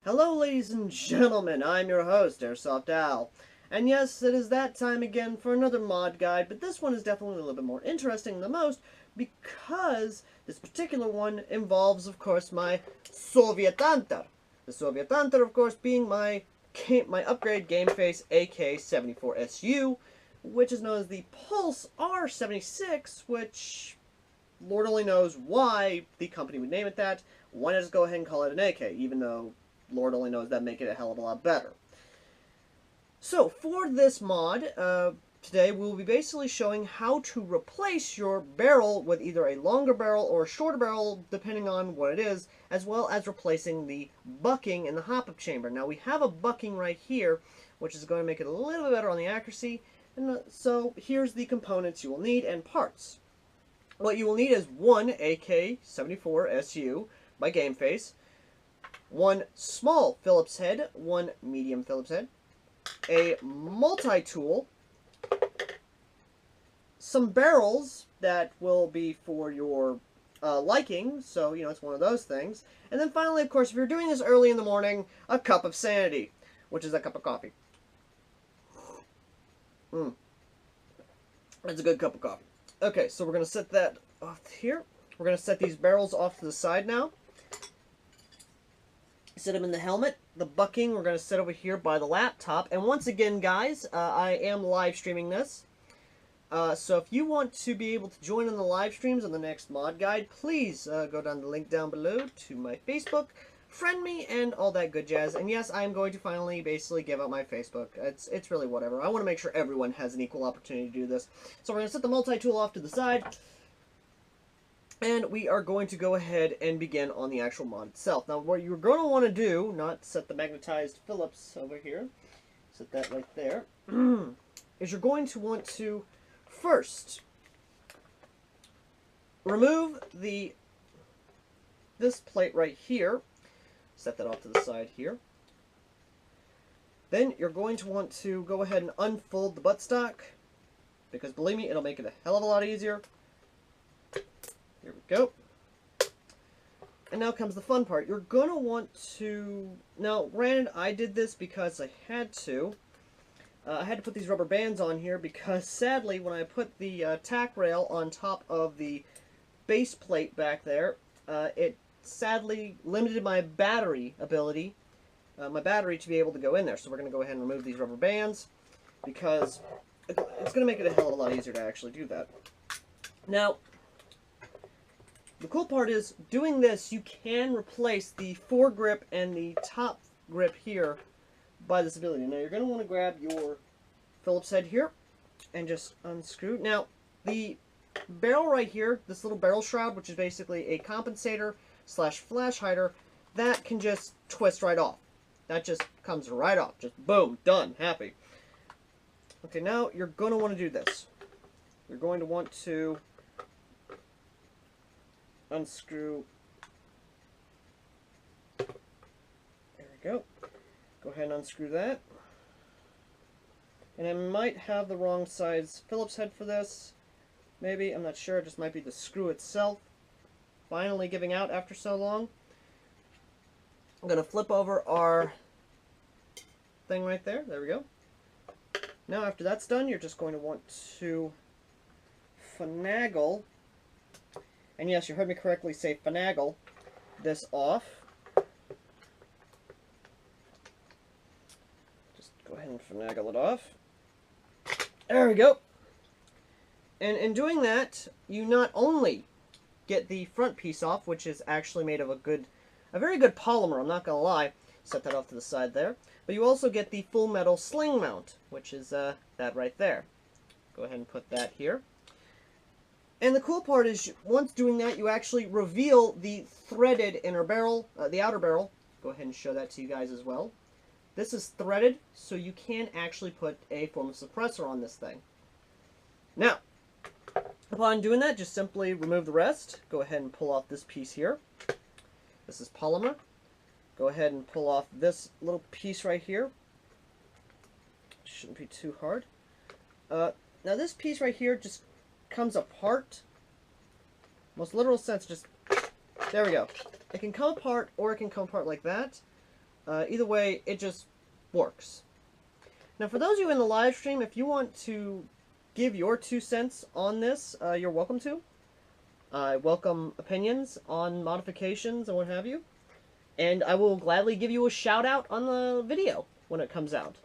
Hello, ladies and gentlemen, I'm your host, Airsoft Al. And yes, it is that time again for another mod guide, but this one is definitely a little bit more interesting than most because this particular one involves, of course, my Soviet Hunter. The Soviet Hunter, of course, being my upgrade GameFace AK74SU, which is known as the Pulse R76, which Lord only knows why the company would name it that. Why not just go ahead and call it an AK, even though Lord only knows that make it a hell of a lot better. So, for this mod, today we will be basically showing how to replace your barrel with either a longer barrel or a shorter barrel, depending on what it is, as well as replacing the bucking in the hop-up chamber. Now, we have a bucking right here, which is going to make it a little bit better on the accuracy. And so, here's the components you will need and parts. What you will need is one AK74SU by GameFace, one small Phillips head, one medium Phillips head, a multi-tool, some barrels that will be for your liking, so, you know, it's one of those things, and then finally, of course, if you're doing this early in the morning, a cup of sanity, which is a cup of coffee. That's a good cup of coffee. Okay, so we're going to set that off here. We're going to set these barrels off to the side now. Set them in the helmet. The bucking we're going to set over here by the laptop. And once again, guys, I am live streaming this. So if you want to be able to join in the live streams on the next mod guide, please go down the link down below to my Facebook, friend me, and all that good jazz. And yes, I am going to finally basically give out my Facebook. It's really whatever. I want to make sure everyone has an equal opportunity to do this. So we're going to set the multi-tool off to the side. And we are going to go ahead and begin on the actual mod itself. Now, what you're going to want to do, not set the magnetized Phillips over here, set that right there, is you're going to want to first remove this plate right here, set that off to the side here. Then you're going to want to go ahead and unfold the buttstock, because believe me, it'll make it a hell of a lot easier. Here we go. And now comes the fun part. You're going to want to... Now, granted, I did this because I had to. I had to put these rubber bands on here because, sadly, when I put the tack rail on top of the base plate back there, it sadly limited my battery ability, my battery to be able to go in there. So we're going to go ahead and remove these rubber bands because it's going to make it a hell of a lot easier to actually do that. Now, the cool part is, doing this, you can replace the foregrip and the top grip here by this ability. Now, you're going to want to grab your Phillips head here and just unscrew. Now, the barrel right here, this little barrel shroud, which is basically a compensator slash flash hider, that can just twist right off. That just comes right off. Just boom, done, happy. Okay, now you're going to want to do this. You're going to want to unscrew. There we go. Go ahead and unscrew that. And I might have the wrong size Phillips head for this. Maybe, I'm not sure. It just might be the screw itself. Finally giving out after so long. I'm going to flip over our thing right there. There we go. Now after that's done, you're just going to want to finagle. And yes, you heard me correctly say finagle this off. Just go ahead and finagle it off. There we go. And in doing that, you not only get the front piece off, which is actually made of a very good polymer, I'm not going to lie. Set that off to the side there. But you also get the full metal sling mount, which is that right there. Go ahead and put that here. And the cool part is, once doing that, you actually reveal the threaded inner barrel, the outer barrel. Go ahead and show that to you guys as well. This is threaded, so you can actually put a form of suppressor on this thing. Now, upon doing that, just simply remove the rest. Go ahead and pull off this piece here. This is polymer. Go ahead and pull off this little piece right here. Shouldn't be too hard. Now this piece right here just comes apart. Most literal sense, just there we go. It can come apart, or it can come apart like that, Either way, it just works. Now, for those of you in the live stream, if you want to give your 2 cents on this, you're welcome to. I welcome opinions on modifications and what have you. And I will gladly give you a shout out on the video when it comes out.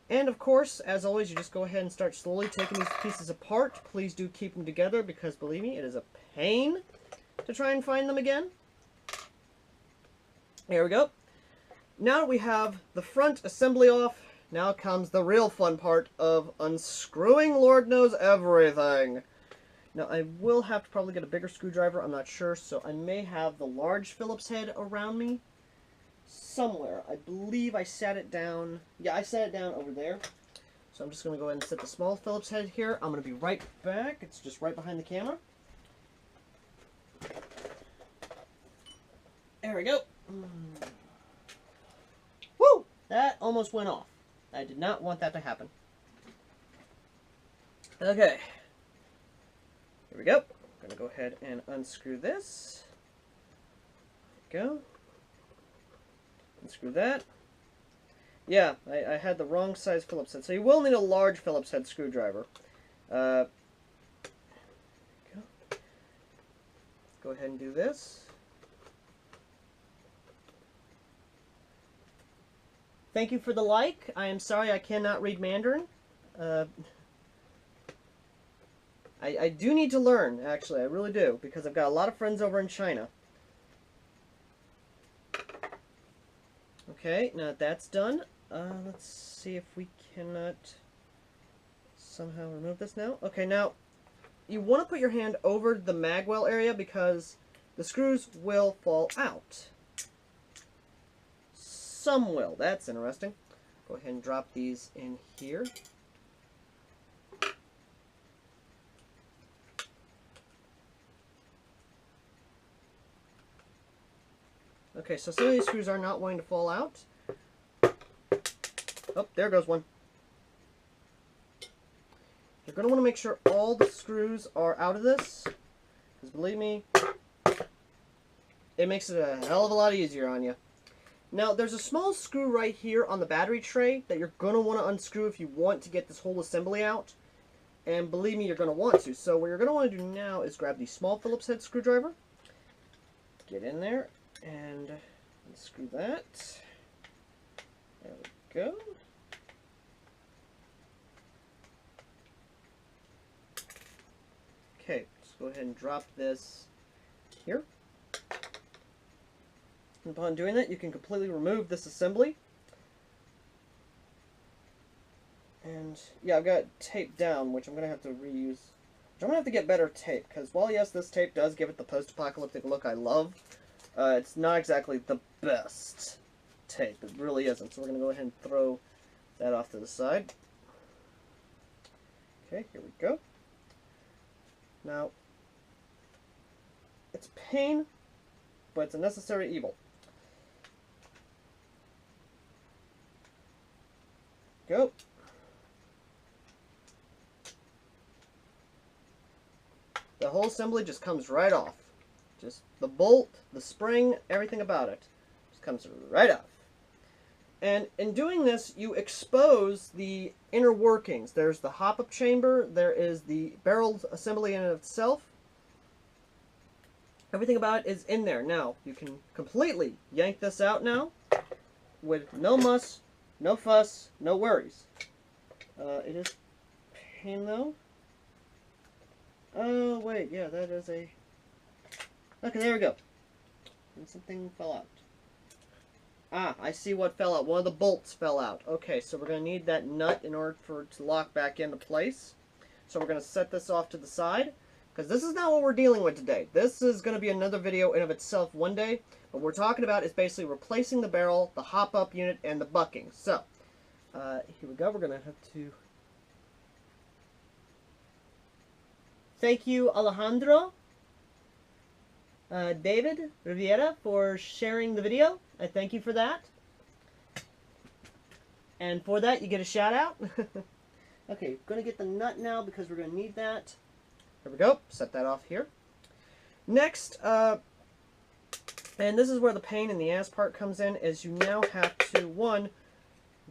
And of course, as always, you just go ahead and start slowly taking these pieces apart. Please do keep them together because, believe me, it is a pain to try and find them again. There we go. Now that we have the front assembly off, now comes the real fun part of unscrewing Lord knows everything. Now, I will have to probably get a bigger screwdriver, I'm not sure, so I may have the large Phillips head around me somewhere. I believe I sat it down. Yeah, I sat it down over there. So I'm just going to go ahead and set the small Phillips head here. I'm going to be right back. It's just right behind the camera. There we go. Woo! That almost went off. I did not want that to happen. Okay. Here we go. I'm going to go ahead and unscrew this. There we go. Unscrew that. Yeah, I had the wrong size Phillips head. So you will need a large Phillips head screwdriver. Go ahead and do this. Thank you for the like. I am sorry I cannot read Mandarin. I do need to learn, actually. I really do, because I've got a lot of friends over in China. Okay, now that that's done, let's see if we cannot somehow remove this now. Okay, now, you want to put your hand over the magwell area because the screws will fall out. Some will. That's interesting. Go ahead and drop these in here. Okay, so some of these screws are not wanting to fall out. Oh, there goes one. You're going to want to make sure all the screws are out of this, because believe me, it makes it a hell of a lot easier on you. Now, there's a small screw right here on the battery tray that you're going to want to unscrew if you want to get this whole assembly out. And believe me, you're going to want to. So what you're going to want to do now is grab the small Phillips head screwdriver, get in there, and unscrew that. There we go. Okay, just go ahead and drop this here. And upon doing that, you can completely remove this assembly. And yeah, I've got tape down, which I'm going to have to reuse. I'm going to have to get better tape, because while yes, this tape does give it the post-apocalyptic look I love, it's not exactly the best tape. It really isn't. So we're going to go ahead and throw that off to the side. Okay, here we go. Now, it's pain, but it's a necessary evil. Go. The whole assembly just comes right off. Just the bolt, the spring, everything about it just comes right off. And in doing this, you expose the inner workings. There's the hop-up chamber, there is the barrel assembly in itself. Everything about it is in there. Now, you can completely yank this out now with no muss, no fuss, no worries. It is pain though. Oh, wait, yeah, that is a... Okay, there we go. And something fell out. Ah, I see what fell out. One of the bolts fell out. Okay, so we're going to need that nut in order for it to lock back into place. So we're going to set this off to the side, because this is not what we're dealing with today. This is going to be another video in of itself one day. What we're talking about is basically replacing the barrel, the hop-up unit, and the bucking. So, here we go. We're going to have to... Thank you, Alejandro, David Riviera, for sharing the video. I thank you for that. And for that, you get a shout out. Okay, going to get the nut now because we're going to need that. There we go. Set that off here. Next, And this is where the pain in the ass part comes in, is you now have to, one,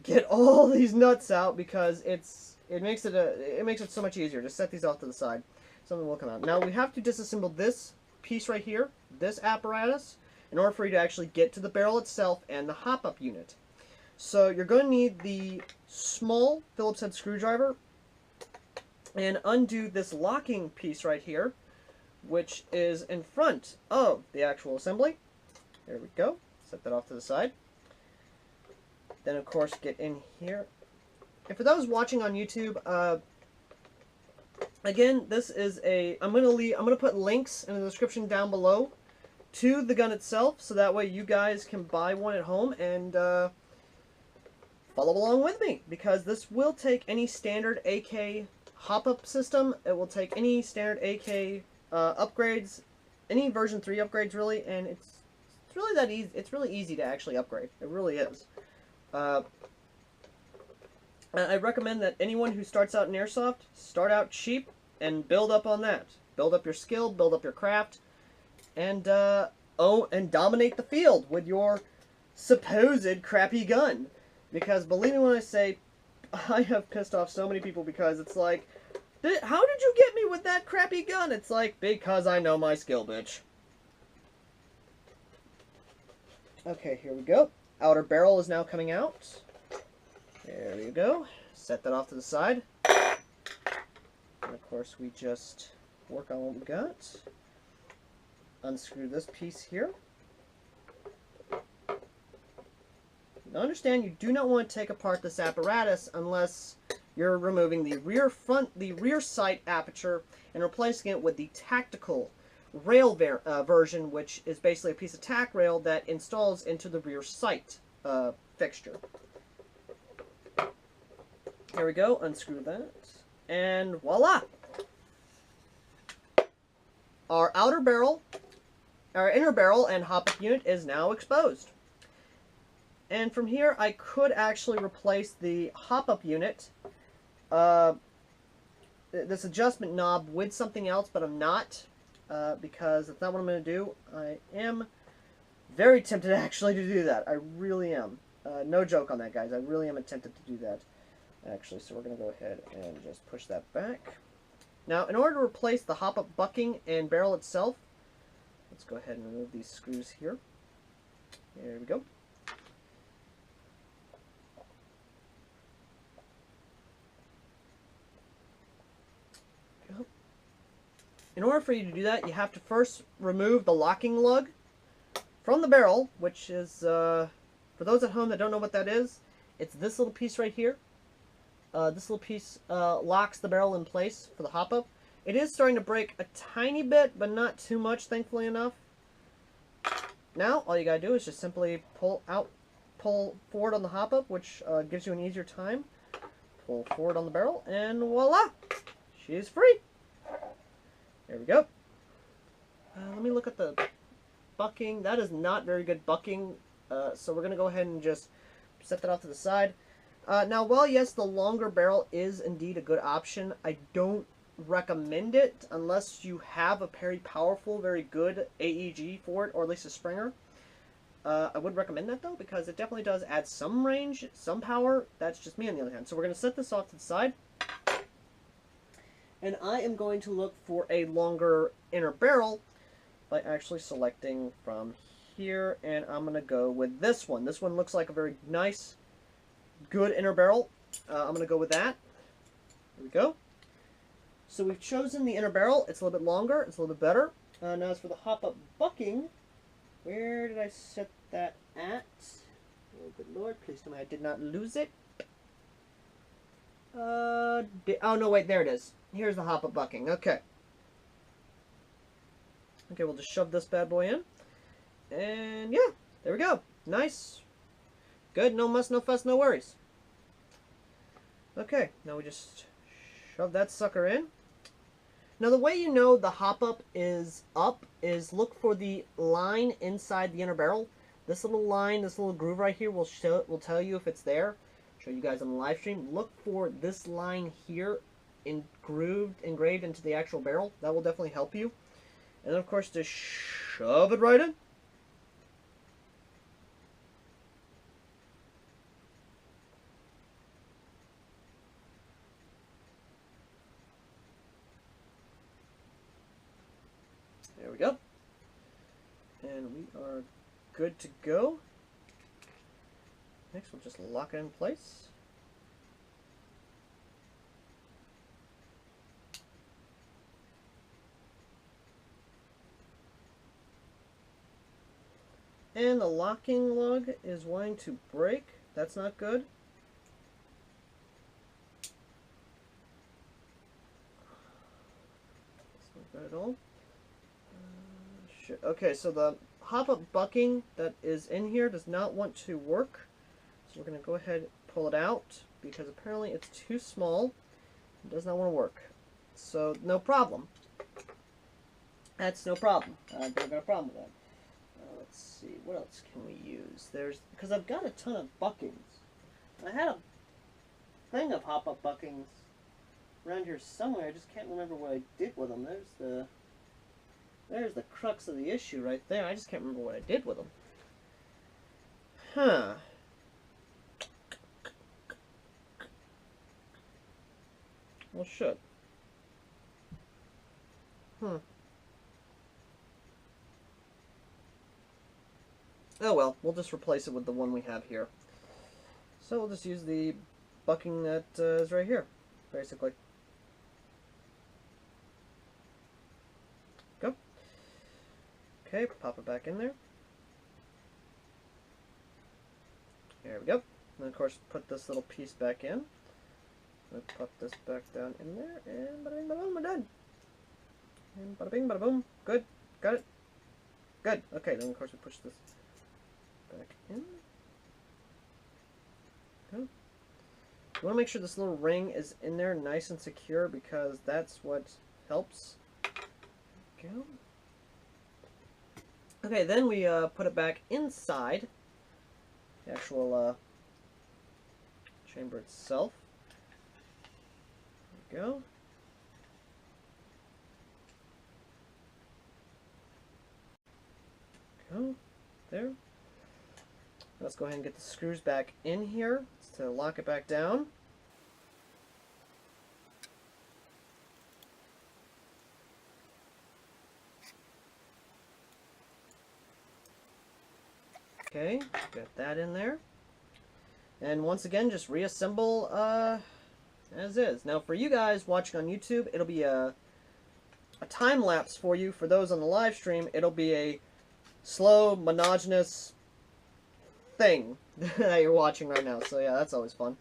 get all these nuts out, because it makes it so much easier. Just set these off to the side. Something will come out. Now we have to disassemble this piece right here, this apparatus, in order for you to actually get to the barrel itself and the hop-up unit. So you're going to need the small Phillips head screwdriver and undo this locking piece right here, which is in front of the actual assembly. There we go. Set that off to the side. Then, of course, get in here. And for those watching on YouTube, again, this is a. I'm gonna put links in the description down below to the gun itself, so that way you guys can buy one at home and follow along with me, because this will take any standard AK hop-up system. It will take any standard AK upgrades, any version 3 upgrades really, and it's really that easy. It's really easy to actually upgrade. It really is. I recommend that anyone who starts out in airsoft start out cheap and build up on that. Build up your skill, build up your craft, and dominate the field with your supposed crappy gun. Because believe me when I say, I have pissed off so many people, because it's like, how did you get me with that crappy gun? It's like, because I know my skill, bitch. Okay, here we go. Outer barrel is now coming out. There you go. Set that off to the side. And of course, we just work on what we got. Unscrew this piece here. Now understand, you do not want to take apart this apparatus unless you're removing the rear sight aperture and replacing it with the tactical rail version, which is basically a piece of tack rail that installs into the rear sight fixture. Here we go, unscrew that, and voila! Our inner barrel and hop-up unit is now exposed. And from here, I could actually replace the hop-up unit, this adjustment knob, with something else, but I'm not, because that's not what I'm going to do. I am very tempted actually to do that. I really am. No joke on that, guys. I really am tempted to do that, actually. So we're going to go ahead and just push that back. Now, in order to replace the hop-up bucking and barrel itself, let's go ahead and remove these screws here. There we go. In order for you to do that, you have to first remove the locking lug from the barrel, which is, for those at home that don't know what that is, it's this little piece right here. This little piece locks the barrel in place for the hop-up. It is starting to break a tiny bit, but not too much, thankfully enough. Now, all you gotta do is just simply pull forward on the hop-up, which gives you an easier time. Pull forward on the barrel, and voila! She's free! There we go. Let me look at the bucking. That is not very good bucking, so we're going to go ahead and just set that off to the side. Now, while yes, the longer barrel is indeed a good option, I don't recommend it unless you have a very powerful, very good AEG for it, or at least a Springer. I would recommend that, though, because it definitely does add some range, some power. That's just me on the other hand. So we're going to set this off to the side. And I am going to look for a longer inner barrel by actually selecting from here, and I'm going to go with this one. This one looks like a very nice, good inner barrel. I'm going to go with that. There we go. So we've chosen the inner barrel. It's a little bit longer. It's a little bit better. Now as for the hop-up bucking, where did I set that at? Oh, good Lord. Please tell me I did not lose it. Oh, no, wait. There it is. Here's the hop-up bucking. Okay. Okay, we'll just shove this bad boy in. And, yeah. There we go. Nice. Good. No muss, no fuss, no worries. Okay. Now we just shove that sucker in. Now, the way you know the hop-up is up is look for the line inside the inner barrel. This little line, this little groove right here will tell you if it's there. Show you guys on the live stream. Look for this line here engraved into the actual barrel. That will definitely help you. And then, of course, just shove it right in. And we are good to go. Next, we'll just lock it in place. And the locking lug is wanting to break. That's not good. That's not good at all. Shit. Okay, so the hop-up bucking that is in here does not want to work. So we're going to go ahead and pull it out because apparently it's too small. It does not want to work. So, no problem. That's no problem. I don't got a problem with that. Let's see, what else can we use? Because I've got a ton of buckings. I had a thing of hop-up buckings around here somewhere. I just can't remember what I did with them. There's the crux of the issue right there. I just can't remember what I did with them. Huh. Well, shit. Oh well, we'll just replace it with the one we have here. So we'll just use the bucking that is right here, basically. Go. Okay, pop it back in there. There we go. And of course, put this little piece back in. I'll pop this back down in there, and bada bing, bada boom, we're done. And bada bing, bada boom. Good. Got it. Good. Okay, then of course we push this back in. Go. You want to make sure this little ring is in there nice and secure because that's what helps. Go. Okay, then we put it back inside the actual chamber itself. There we go. Go. There. Let's go ahead and get the screws back in here to lock it back down. Okay, got that in there. And once again, just reassemble as is. Now for you guys watching on YouTube, it'll be a time lapse for you. For those on the live stream, it'll be a slow, monotonous thing that you're watching right now. So yeah, that's always fun.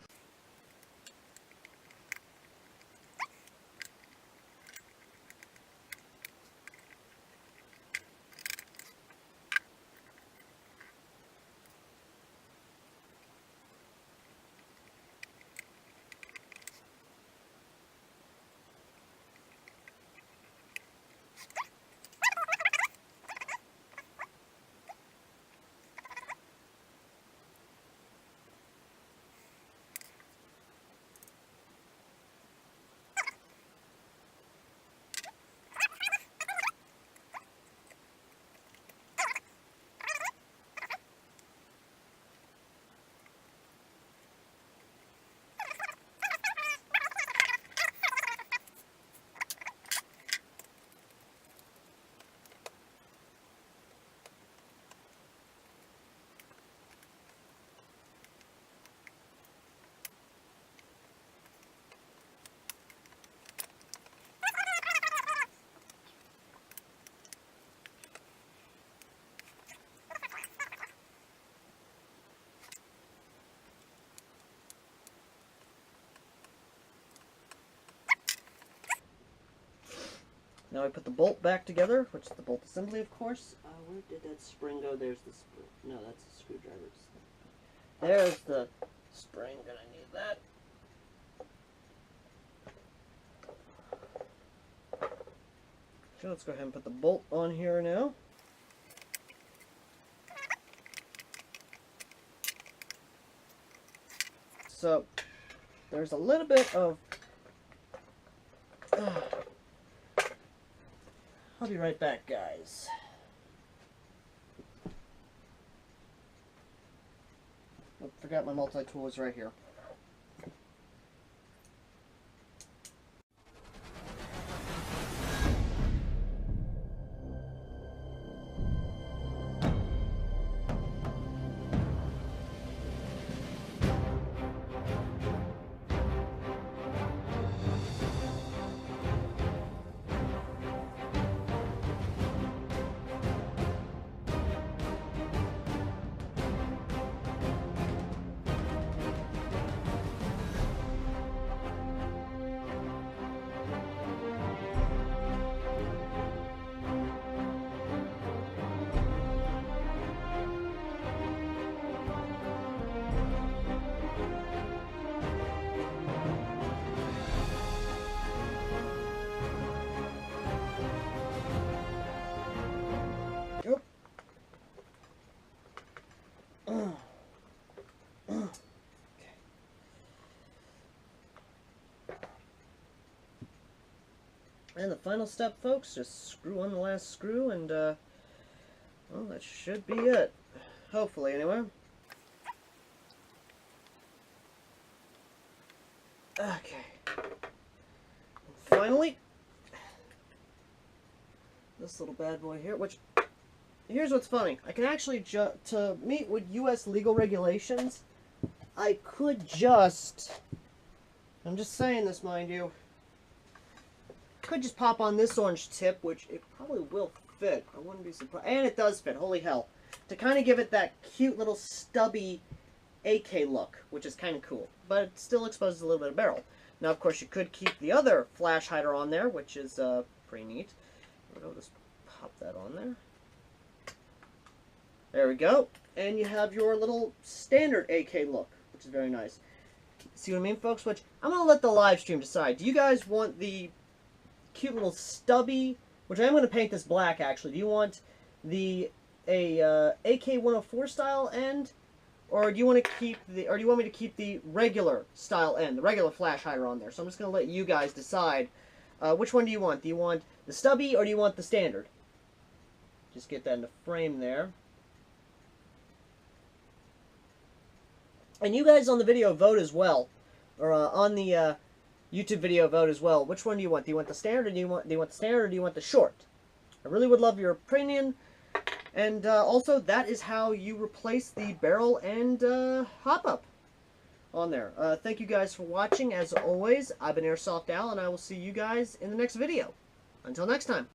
Now I put the bolt back together, which is the bolt assembly, of course. Where did that spring go? There's the spring. No, that's the screwdriver. There's the spring. Gonna need that. Okay, let's go ahead and put the bolt on here now. So, there's a little bit of... I'll be right back, guys. Oh, forgot my multi-tool was right here. And the final step, folks, just screw on the last screw, and, well, that should be it. Hopefully, anyway. Okay. And finally, this little bad boy here, which, here's what's funny. I can actually, to meet with U.S. legal regulations, I could just, I'm just saying this, mind you, could just pop on this orange tip, which it probably will fit. I wouldn't be surprised. And it does fit, holy hell. To kind of give it that cute little stubby AK look, which is kind of cool. But it still exposes a little bit of barrel. Now, of course, you could keep the other flash hider on there, which is pretty neat. I'll just pop that on there. There we go. And you have your little standard AK look, which is very nice. See what I mean, folks? Which I'm going to let the live stream decide. Do you guys want the cute little stubby, which I'm going to paint this black, actually. Do you want the AK-104 style end, or do you want to keep the, or do you want me to keep the regular style end, the regular flash hider on there? So I'm just going to let you guys decide. Which one do you want? Do you want the stubby, or do you want the standard? Just get that in the frame there. And you guys on the video vote as well, or on the YouTube video vote as well. Which one do you want? Do you want the standard, or do you want the standard, or do you want the short? I really would love your opinion. And also, that is how you replace the barrel and hop-up on there. Thank you guys for watching. As always, I've been Airsoft Al, and I will see you guys in the next video. Until next time.